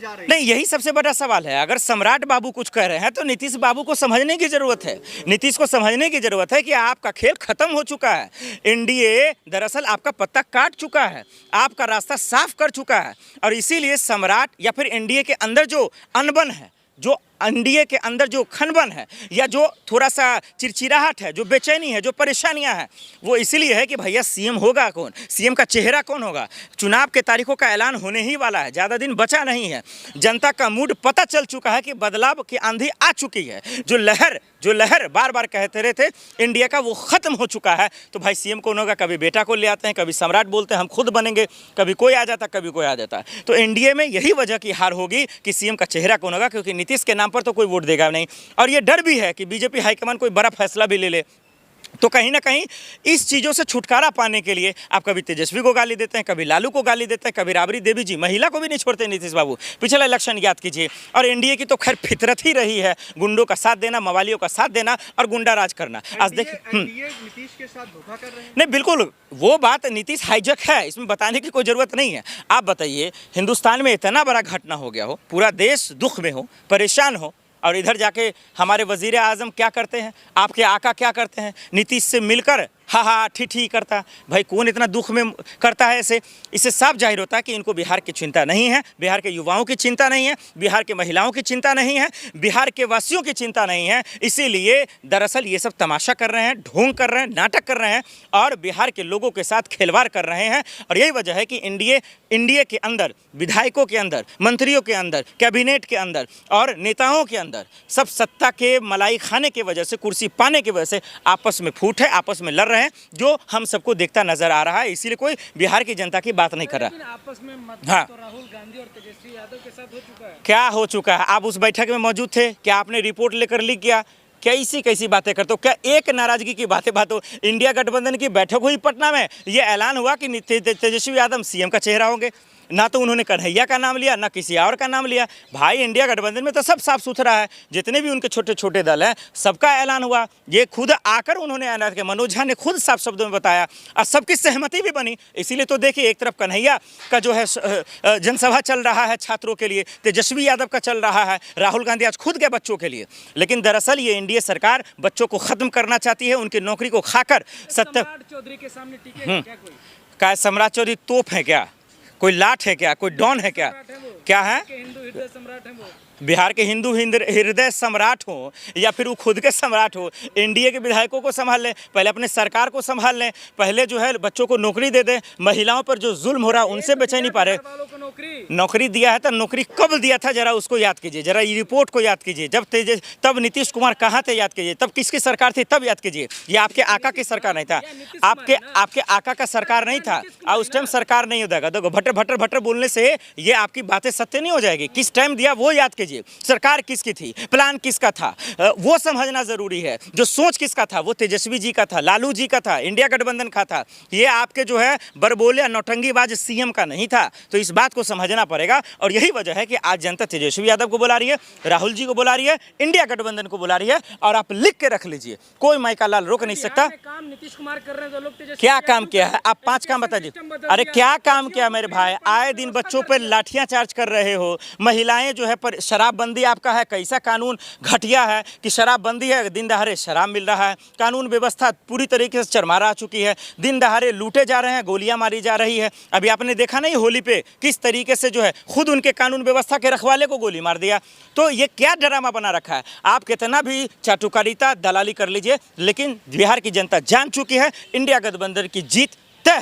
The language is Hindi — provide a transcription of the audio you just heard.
जा रही है? नहीं, यही सबसे बड़ा सवाल है। अगर सम्राट बाबू कुछ कह रहे हैं तो नीतीश बाबू को समझने की जरूरत है। नीतीश को समझने की जरूरत है कि आपका खेल खत्म हो चुका है। एनडीए दरअसल आपका पत्ता काट चुका है, आपका रास्ता साफ कर चुका है। और इसीलिए सम्राट या फिर एनडीए के अंदर जो अनबन है, जो एनडीए के अंदर जो खनबन है, या जो थोड़ा सा चिड़चिड़ाहट है, जो बेचैनी है, जो परेशानियां हैं, वो इसीलिए है कि भैया सीएम होगा कौन, सीएम का चेहरा कौन होगा। चुनाव के तारीखों का ऐलान होने ही वाला है, ज़्यादा दिन बचा नहीं है। जनता का मूड पता चल चुका है कि बदलाव की आंधी आ चुकी है। जो लहर बार बार कहते रहे थे इंडिया का, वो ख़त्म हो चुका है। तो भाई सीएम कौन होगा? कभी बेटा को ले आते हैं, कभी सम्राट बोलते हैं हम खुद बनेंगे, कभी कोई आ जाता, कभी कोई आ जाता। तो एनडीए में यही वजह की हार होगी कि सीएम का चेहरा कौन होगा, क्योंकि नीतीश के नाम पर तो कोई वोट देगा नहीं। और ये डर भी है कि बीजेपी हाईकमान कोई बड़ा फैसला भी ले ले, तो कहीं ना कहीं इस चीज़ों से छुटकारा पाने के लिए आप कभी तेजस्वी को गाली देते हैं, कभी लालू को गाली देते हैं, कभी राबड़ी देवी जी, महिला को भी नहीं छोड़ते नीतीश बाबू। पिछला इलेक्शन याद कीजिए। और एनडीए की तो खैर फितरत ही रही है गुंडों का साथ देना, मवालियों का साथ देना और गुंडा राज करना। आज देखिए नीतीश के साथ धोखा कर रहे हैं। नहीं, बिल्कुल वो बात नीतीश हाईजैक है, इसमें बताने की कोई ज़रूरत नहीं है। आप बताइए, हिंदुस्तान में इतना बड़ा घटना हो गया हो, पूरा देश दुख में हो, परेशान हो, और इधर जाके हमारे वज़ीर आज़म क्या करते हैं, आपके आका क्या करते हैं? नीतीश से मिलकर हा ठीक करता। भाई कौन इतना दुख में करता है ऐसे? इससे साफ जाहिर होता है कि इनको बिहार की चिंता नहीं है, बिहार के युवाओं की चिंता नहीं है, बिहार के महिलाओं की चिंता नहीं है, बिहार के वासियों की चिंता नहीं है। इसीलिए दरअसल ये सब तमाशा कर रहे हैं, ढोंग कर रहे हैं, नाटक कर रहे हैं और बिहार के लोगों के साथ खिलवाड़ कर रहे हैं। और यही वजह है कि इंडिया के अंदर, विधायकों के अंदर, मंत्रियों के अंदर, कैबिनेट के अंदर और नेताओं के अंदर सब सत्ता के मलाई खाने की वजह से, कुर्सी पाने की वजह से आपस में फूट है, आपस में लड़ रहे हैं, जो हम सबको देखता नजर आ रहा है। इसीलिए कोई बिहार की जनता की बात नहीं कर रहा। आपस में हाँ, तो राहुल गांधी और तेजस्वी यादव के साथ हो चुका है। क्या हो चुका है? आप उस बैठक में मौजूद थे क्या? आपने रिपोर्ट लेकर लीक किया? कैसी बातें करते हो? क्या एक नाराजगी की बातें इंडिया गठबंधन की बैठक हुई पटना में, ये ऐलान हुआ कि तेजस्वी यादव सीएम का चेहरा होंगे। ना तो उन्होंने कन्हैया का नाम लिया, ना किसी और का नाम लिया। भाई इंडिया गठबंधन में तो सब साफ सुथरा है, जितने भी उनके छोटे छोटे दल हैं सबका ऐलान हुआ। ये खुद आकर उन्होंने ऐलान किया, मनोज झा ने खुद साफ शब्दों में बताया और सबकी सहमति भी बनी। इसीलिए तो देखिए, एक तरफ कन्हैया का जो है जनसभा चल रहा है छात्रों के लिए, तेजस्वी यादव का चल रहा है, राहुल गांधी आज खुद के बच्चों के लिए। लेकिन दरअसल ये एनडीए सरकार बच्चों को ख़त्म करना चाहती है, उनकी नौकरी को खाकर। चौधरी के सामने टिके क्या कोई? क्या सम्राट चौधरी तोप है क्या? कोई लाट है क्या? कोई डॉन है क्या? क्या है? हिंदू हृदय सम्राट है वो। बिहार के हिंदू हृदय सम्राट हो या फिर वो खुद के सम्राट हो, एनडीए के विधायकों को संभाल लें, पहले अपने सरकार को संभाल लें, पहले जो है बच्चों को नौकरी दे दें। महिलाओं पर जो जुल्म हो रहा है उनसे बचे नहीं पा रहे। नौकरी दिया है तो नौकरी कब दिया था जरा उसको याद कीजिए, जरा ये रिपोर्ट को याद कीजिए। तब नीतीश कुमार कहाँ थे याद कीजिए, तब किसकी सरकार थी तब याद कीजिए। ये आपके आका की सरकार नहीं था, आपके आका का सरकार नहीं था, और उस टाइम सरकार नहीं होता। देखो भट्टर बोलने से ये आपकी बातें सत्य नहीं हो जाएगी। किस टाइम दिया वो याद कीजिए, सरकार किसकी थी, प्लान किसका था, वो समझना जरूरी है। जो सोच किसका था, वो तेजस्वी जी का था, लालू जी का था, इंडिया गठबंधन का था। ये आपके जो है बरबोले नौटंकीबाज सीएम का नहीं था। तो इस बात को समझना पड़ेगा। और यही वजह है कि आज जनता तेजस्वी यादव को बुला रही है, राहुल जी को बुला रही है, इंडिया गठबंधन को बुला रही है। और आप लिख के रख लीजिए, कोई माइका लाल रोक नहीं सकता। काम नीतीश कुमार कर रहे हैं तो लोग क्या काम किया है? आप 5 काम बता दीजिए। अरे क्या काम किया मेरे भाई? आए दिन बच्चों पर लाठियां चार्ज कर रहे हो, महिलाएं जो है पर शराबबंदी आपका है। कैसा कानून घटिया है कि शराबबंदी है, दिन दहाड़े शराब मिल रहा है। कानून व्यवस्था पूरी तरीके से चरमरा चुकी है, दिन दहाड़े लूटे जा रहे हैं, गोलियां मारी जा रही है। अभी आपने देखा नहीं होली पे किस तरीके से जो है खुद उनके कानून व्यवस्था के रखवाले को गोली मार दिया। तो ये क्या ड्रामा बना रखा है? आप कितना भी चाटुकारिता दलाली कर लीजिए, लेकिन बिहार की जनता जान चुकी है इंडिया गठबंधन की जीत